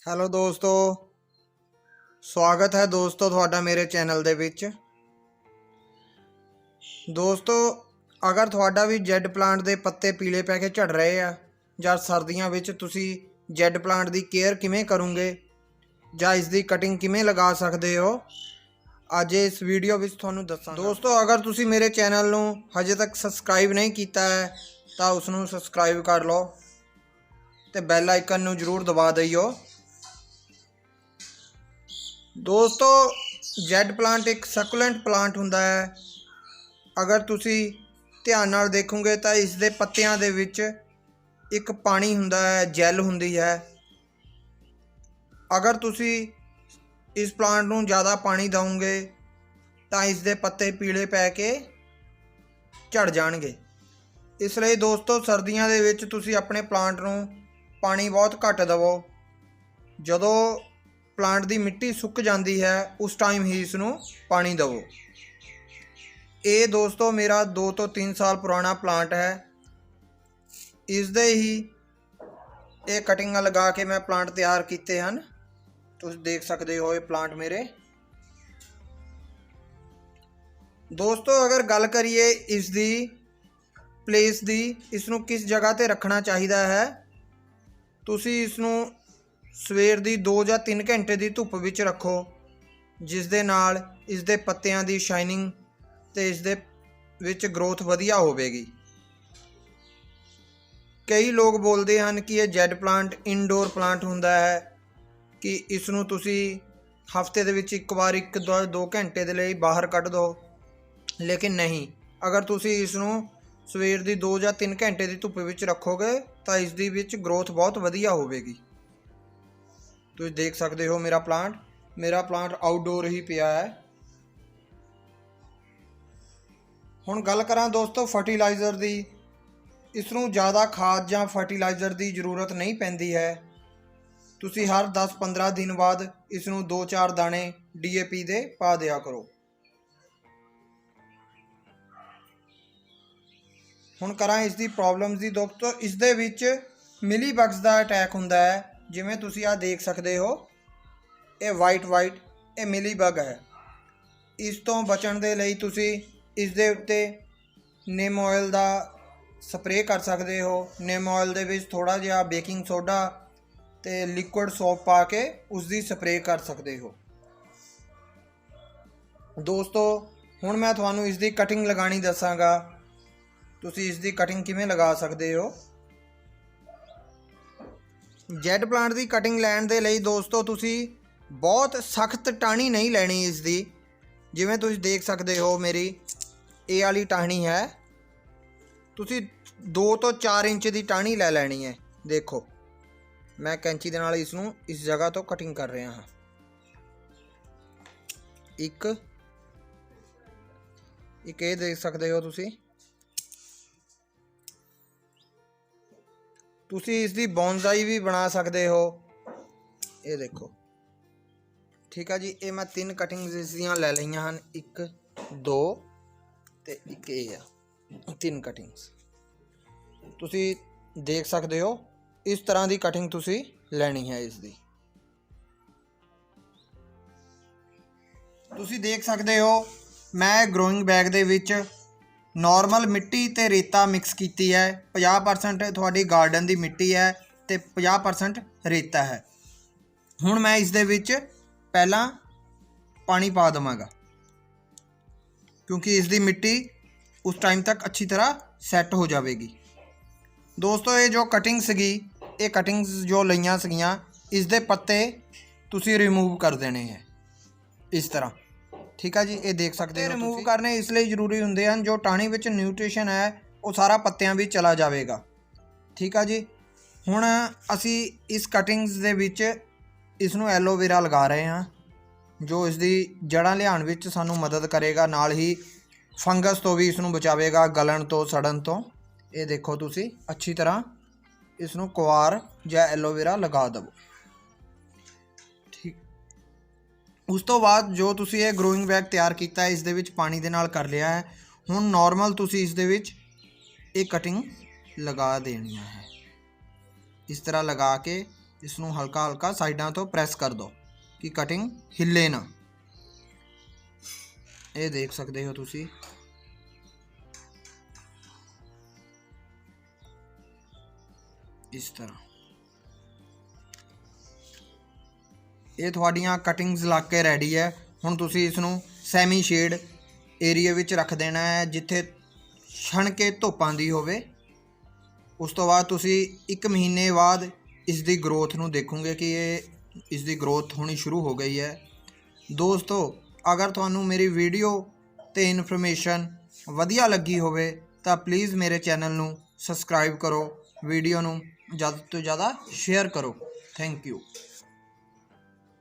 Hello ਦੋਸਤੋ, ਸਵਾਗਤ ਹੈ ਦੋਸਤੋ ਤੁਹਾਡਾ ਮੇਰੇ ਚੈਨਲ ਦੇ ਵਿੱਚ। ਦੋਸਤੋ, ਅਗਰ ਤੁਹਾਡਾ ਵੀ ਜੈਡ ਪਲਾਂਟ ਦੇ ਪੱਤੇ ਪੀਲੇ ਪੈ ਕੇ ਝੜ ਰਹੇ ਆ ਜਾਂ ਸਰਦੀਆਂ ਵਿੱਚ ਤੁਸੀਂ ਜੈਡ ਪਲਾਂਟ ਦੀ ਕੇਅਰ ਕਿਵੇਂ ਕਰੋਗੇ ਜਾਂ ਇਸ ਦੀ ਕਟਿੰਗ ਕਿਵੇਂ ਲਗਾ ਸਕਦੇ ਹੋ, ਅੱਜ ਇਸ ਵੀਡੀਓ ਵਿੱਚ ਤੁਹਾਨੂੰ ਦੱਸਾਂਗਾ। ਦੋਸਤੋ, ਅਗਰ ਤੁਸੀਂ ਮੇਰੇ ਚੈਨਲ ਨੂੰ ਹਜੇ ਤੱਕ ਸਬਸਕ੍ਰਾਈਬ ਨਹੀਂ ਕੀਤਾ ਹੈ ਤਾਂ ਉਸ ਨੂੰ ਸਬਸਕ੍ਰਾਈਬ ਕਰ ਲਓ ਤੇ ਬੈਲ ਆਈਕਨ ਨੂੰ ਜ਼ਰੂਰ ਦਬਾ ਦਿਓ। ਦੋਸਤੋ, ਜੈਡ ਪਲਾਂਟ ਇੱਕ ਸਕੂਲੈਂਟ ਪਲਾਂਟ ਹੁੰਦਾ ਹੈ। ਅਗਰ ਤੁਸੀਂ ਧਿਆਨ ਨਾਲ ਦੇਖੋਗੇ ਤਾਂ ਇਸ ਦੇ ਪੱਤਿਆਂ ਦੇ ਵਿੱਚ ਇੱਕ ਪਾਣੀ ਹੁੰਦਾ ਹੈ, ਜੈਲ ਹੁੰਦੀ ਹੈ। ਅਗਰ ਤੁਸੀਂ ਇਸ ਪਲਾਂਟ ਨੂੰ ज़्यादा ਪਾਣੀ ਦਿਓਗੇ ਤਾਂ ਇਸ ਦੇ ਪੱਤੇ ਪੀਲੇ ਪੈ ਕੇ ਝੜ ਜਾਣਗੇ। ਇਸ ਲਈ ਦੋਸਤੋ, ਸਰਦੀਆਂ ਦੇ ਵਿੱਚ ਤੁਸੀਂ ਆਪਣੇ ਪਲਾਂਟ ਨੂੰ ਪਾਣੀ ਬਹੁਤ ਘੱਟ ਦਿਵੋ। ਜਦੋਂ ਪਲਾਂਟ ਦੀ ਮਿੱਟੀ ਸੁੱਕ ਜਾਂਦੀ ਹੈ ਉਸ ਟਾਈਮ ਹੀ ਇਸ ਨੂੰ ਪਾਣੀ ਦਿਵੋ। ਇਹ ਦੋਸਤੋ ਮੇਰਾ 2 ਤੋਂ 3 ਸਾਲ ਪੁਰਾਣਾ ਪਲਾਂਟ ਹੈ। ਇਸ ਦੇ ਹੀ ਇਹ ਕਟਿੰਗਾਂ ਲਗਾ ਕੇ ਮੈਂ ਪਲਾਂਟ ਤਿਆਰ ਕੀਤੇ ਹਨ। ਤੁਸੀਂ ਦੇਖ ਸਕਦੇ ਹੋ ਇਹ ਪਲਾਂਟ ਮੇਰੇ। ਦੋਸਤੋ, ਅਗਰ ਗੱਲ ਕਰੀਏ ਇਸ ਦੀ ਪਲੇਸ ਦੀ, ਇਸ ਨੂੰ ਕਿਸ ਜਗ੍ਹਾ ਤੇ ਰੱਖਣਾ ਚਾਹੀਦਾ ਹੈ, ਤੁਸੀਂ ਇਸ ਨੂੰ ਸਵੇਰ ਦੀ 2 ਜਾਂ 3 ਘੰਟੇ ਦੀ ਧੁੱਪ ਵਿੱਚ ਰੱਖੋ, ਜਿਸ ਦੇ ਨਾਲ ਇਸ ਦੇ ਪੱਤਿਆਂ ਦੀ ਸ਼ਾਈਨਿੰਗ ਤੇ ਇਸ ਦੇ ਵਿੱਚ ਗਰੋਥ ਵਧੀਆ ਹੋਵੇਗੀ। ਕਈ ਲੋਕ ਬੋਲਦੇ ਹਨ ਕਿ ਇਹ ਜੈਡ ਪਲਾਂਟ ਇਨਡੋਰ ਪਲਾਂਟ ਹੁੰਦਾ ਹੈ, ਕਿ ਇਸ ਨੂੰ ਤੁਸੀਂ ਹਫਤੇ ਦੇ ਵਿੱਚ ਇੱਕ ਵਾਰ 1-2 ਘੰਟੇ ਦੇ ਲਈ ਬਾਹਰ ਕੱਢ ਦਿਓ। ਲੇਕਿਨ ਨਹੀਂ, ਅਗਰ ਤੁਸੀਂ ਇਸ ਨੂੰ ਸਵੇਰ ਦੀ 2 ਜਾਂ 3 ਘੰਟੇ ਦੀ ਧੁੱਪ ਵਿੱਚ ਰੱਖੋਗੇ ਤਾਂ ਇਸ ਦੀ ਵਿੱਚ ਗਰੋਥ ਬਹੁਤ ਵਧੀਆ ਹੋਵੇਗੀ। ਤੁਸੀਂ ਦੇਖ ਸਕਦੇ ਹੋ ਮੇਰਾ ਪਲਾਂਟ ਆਊਟਡੋਰ ਹੀ ਪਿਆ ਹੈ। ਹੁਣ ਗੱਲ ਕਰਾਂ ਦੋਸਤੋ ਫਰਟੀਲਾਈਜ਼ਰ ਦੀ। ਇਸ ਨੂੰ ज़्यादा ਖਾਦ ਜਾਂ ਫਰਟੀਲਾਈਜ਼ਰ ਦੀ ਜ਼ਰੂਰਤ ਨਹੀਂ ਪੈਂਦੀ ਹੈ। ਤੁਸੀਂ ਹਰ 10-15 ਦਿਨ ਬਾਅਦ ਇਸ ਨੂੰ 2-4 ਦਾਣੇ DAP ਦੇ ਪਾ ਦਿਆ ਕਰੋ। ਹੁਣ ਕਰਾਂ ਇਸ ਦੀ ਪ੍ਰੋਬਲਮਸ ਦੀ। ਦੋਸਤੋ, ਇਸ ਦੇ ਵਿੱਚ ਮਿਲੀ ਬਗਸ ਦਾ ਅਟੈਕ ਹੁੰਦਾ ਹੈ। ਜਿਵੇਂ ਤੁਸੀਂ ਆ ਦੇਖ ਸਕਦੇ ਹੋ, ਇਹ ਵਾਈਟ ਇਹ ਮਿਲੀ ਬਗ ਹੈ। ਇਸ ਤੋਂ ਬਚਣ ਦੇ ਲਈ ਤੁਸੀਂ ਇਸ ਦੇ ਉੱਤੇ ਨਿੰਮ ਆਇਲ ਦਾ ਸਪਰੇਅ ਕਰ ਸਕਦੇ ਹੋ। ਨਿੰਮ ਆਇਲ ਦੇ ਵਿੱਚ ਥੋੜਾ ਜਿਹਾ ਬੇਕਿੰਗ ਸੋਡਾ ਤੇ ਲਿਕੁਇਡ ਸੋਪ ਪਾ ਕੇ ਉਸ ਦੀ ਸਪਰੇਅ ਕਰ ਸਕਦੇ ਹੋ। ਦੋਸਤੋ, ਹੁਣ ਮੈਂ ਤੁਹਾਨੂੰ ਇਸ ਦੀ ਕਟਿੰਗ ਲਗਾਣੀ ਦੱਸਾਂਗਾ। ਤੁਸੀਂ ਇਸ ਦੀ ਕਟਿੰਗ ਕਿਵੇਂ ਲਗਾ ਸਕਦੇ ਹੋ। ਜੈਡ ਪਲਾਂਟ ਦੀ ਕਟਿੰਗ ਲੈਣ ਦੇ ਲਈ ਦੋਸਤੋ ਤੁਸੀਂ ਬਹੁਤ ਸਖਤ ਟਾਹਣੀ ਨਹੀਂ ਲੈਣੀ ਇਸ ਦੀ। ਜਿਵੇਂ ਤੁਸੀਂ ਦੇਖ ਸਕਦੇ ਹੋ ਮੇਰੀ ਇਹ ਵਾਲੀ ਟਾਹਣੀ ਹੈ। ਤੁਸੀਂ 2 ਤੋਂ 4 ਇੰਚ ਦੀ ਟਾਹਣੀ ਲੈ ਲੈਣੀ ਹੈ। ਦੇਖੋ, ਮੈਂ ਕੈਂਚੀ ਦੇ ਨਾਲ ਇਸ ਨੂੰ ਇਸ ਜਗ੍ਹਾ ਤੋਂ ਕਟਿੰਗ ਕਰ ਰਿਹਾ ਹਾਂ। ਇੱਕ ਇਹ ਦੇਖ ਸਕਦੇ ਹੋ ਤੁਸੀਂ ਇਸ ਦੀ ਬੌਨਸਾਈ ਵੀ ਬਣਾ ਸਕਦੇ ਹੋ। ਇਹ ਦੇਖੋ, ਠੀਕ ਹੈ ਜੀ। ਇਹ ਮੈਂ 3 ਕਟਿੰਗਸ ਇਸ ਦੀਆਂ ਲੈ ਲਈਆਂ ਹਨ। 1 2 ਤੇ ਇੱਕ ਇਹ ਆ। 3 ਕਟਿੰਗਸ ਤੁਸੀਂ ਦੇਖ ਸਕਦੇ ਹੋ। ਇਸ ਤਰ੍ਹਾਂ ਦੀ ਕਟਿੰਗ ਤੁਸੀਂ ਲੈਣੀ ਹੈ ਇਸ ਦੀ। ਤੁਸੀਂ ਦੇਖ ਸਕਦੇ ਹੋ ਮੈਂ ਗਰੋਇੰਗ ਬੈਗ ਦੇ ਵਿੱਚ ਨੋਰਮਲ ਮਿੱਟੀ ਤੇ ਰੇਤਾ ਮਿਕਸ ਕੀਤੀ ਹੈ। 50% ਤੁਹਾਡੀ ਗਾਰਡਨ ਦੀ ਮਿੱਟੀ ਹੈ ਤੇ 50% ਰੇਤਾ ਹੈ। ਹੁਣ ਮੈਂ ਇਸ ਦੇ ਵਿੱਚ ਪਹਿਲਾਂ ਪਾਣੀ ਪਾ ਦੇਵਾਂਗਾ, ਕਿਉਂਕਿ ਇਸ ਦੀ ਮਿੱਟੀ ਉਸ ਟਾਈਮ ਤੱਕ ਅੱਛੀ ਤਰ੍ਹਾਂ ਸੈੱਟ ਹੋ ਜਾਵੇਗੀ। ਦੋਸਤੋ, ਇਹ ਜੋ ਕਟਿੰਗ ਸੀਗੀ, ਇਹ ਕਟਿੰਗਸ ਜੋ ਲਈਆਂ ਸੀਗੀਆਂ, ਇਸ ਦੇ ਪੱਤੇ ਤੁਸੀਂ ਰਿਮੂਵ ਕਰ ਦੇਣੇ ਹੈ ਇਸ ਤਰ੍ਹਾਂ। ਠੀਕ ਹੈ ਜੀ। ਇਹ ਦੇਖ ਸਕਦੇ ਹੋ ਰਿਮੂਵ ਕਰਨੇ ਇਸ ਲਈ ਜ਼ਰੂਰੀ ਹੁੰਦੇ ਹਨ, ਜੋ ਟਾਹਣੀ ਵਿੱਚ ਨਿਊਟ੍ਰੀਸ਼ਨ ਹੈ ਉਹ ਸਾਰਾ ਪੱਤਿਆਂ ਵਿੱਚ ਚਲਾ ਜਾਵੇਗਾ। ਠੀਕ ਹੈ ਜੀ। ਹੁਣ ਅਸੀਂ ਇਸ ਕਟਿੰਗਸ ਦੇ ਵਿੱਚ ਇਸ ਨੂੰ ਐਲੋਵੇਰਾ ਲਗਾ ਰਹੇ ਹਾਂ, ਜੋ ਇਸ ਦੀ ਜੜ੍ਹਾਂ ਲਿਆਉਣ ਵਿੱਚ ਸਾਨੂੰ ਮਦਦ ਕਰੇਗਾ, ਨਾਲ ਹੀ ਫੰਗਸ ਤੋਂ ਵੀ ਇਸ ਨੂੰ ਬਚਾਵੇਗਾ, ਗਲਣ ਤੋਂ, ਸੜਨ ਤੋਂ। ਇਹ ਦੇਖੋ, ਤੁਸੀਂ ਅੱਛੀ ਤਰ੍ਹਾਂ ਇਸ ਨੂੰ ਕੁਆਰ ਜਾਂ ਐਲੋਵੇਰਾ ਲਗਾ ਦੇਵੋ। ਠੀਕ। ਉਸ ਤੋਂ ਬਾਅਦ ਜੋ ਤੁਸੀਂ ਇਹ ਗਰੋਇੰਗ ਬੈਗ ਤਿਆਰ ਕੀਤਾ ਹੈ, ਇਸ ਦੇ ਵਿੱਚ ਪਾਣੀ ਦੇ ਨਾਲ ਕਰ ਲਿਆ ਹੈ। ਹੁਣ ਨੋਰਮਲ ਤੁਸੀਂ ਇਸ ਦੇ ਵਿੱਚ ਇਹ ਕਟਿੰਗ ਲਗਾ ਦੇਣੀ ਹੈ। ਇਸ ਤਰ੍ਹਾਂ ਲਗਾ ਕੇ ਇਸ ਨੂੰ ਹਲਕਾ ਹਲਕਾ ਸਾਈਡਾਂ ਤੋਂ ਪ੍ਰੈਸ ਕਰ ਦਿਓ ਕਿ ਕਟਿੰਗ ਹਿੱਲੇ ਨਾ। ਇਹ ਦੇਖ ਸਕਦੇ ਹੋ ਤੁਸੀਂ। ਇਸ ਤਰ੍ਹਾਂ ਇਹ ਤੁਹਾਡੀਆਂ ਕਟਿੰਗਸ ਲੱਗ ਕੇ ਰੈਡੀ ਹੈ। ਹੁਣ ਤੁਸੀਂ ਇਸ ਨੂੰ ਸੈਮੀ ਸ਼ੇਡ ਏਰੀਆ ਵਿੱਚ ਰੱਖ ਦੇਣਾ ਹੈ, ਜਿੱਥੇ ਛਣ ਕੇ ਧੁੱਪ ਆਉਂਦੀ ਹੋਵੇ। ਉਸ ਤੋਂ ਬਾਅਦ ਤੁਸੀਂ 1 ਮਹੀਨੇ ਬਾਅਦ ਇਸ ਦੀ ਗਰੋਥ ਨੂੰ ਦੇਖੋਗੇ ਕਿ ਇਸ ਦੀ ਗਰੋਥ ਹੋਣੀ ਸ਼ੁਰੂ ਹੋ ਗਈ ਹੈ। ਦੋਸਤੋ, ਅਗਰ ਤੁਹਾਨੂੰ ਮੇਰੀ ਵੀਡੀਓ ਤੇ ਇਨਫੋਰਮੇਸ਼ਨ ਵਧੀਆ ਲੱਗੀ ਹੋਵੇ ਤਾਂ ਪਲੀਜ਼ ਮੇਰੇ ਚੈਨਲ ਨੂੰ ਸਬਸਕ੍ਰਾਈਬ ਕਰੋ, ਵੀਡੀਓ ਨੂੰ ज़्यादा तो ज़्यादा शेयर करो। Thank you.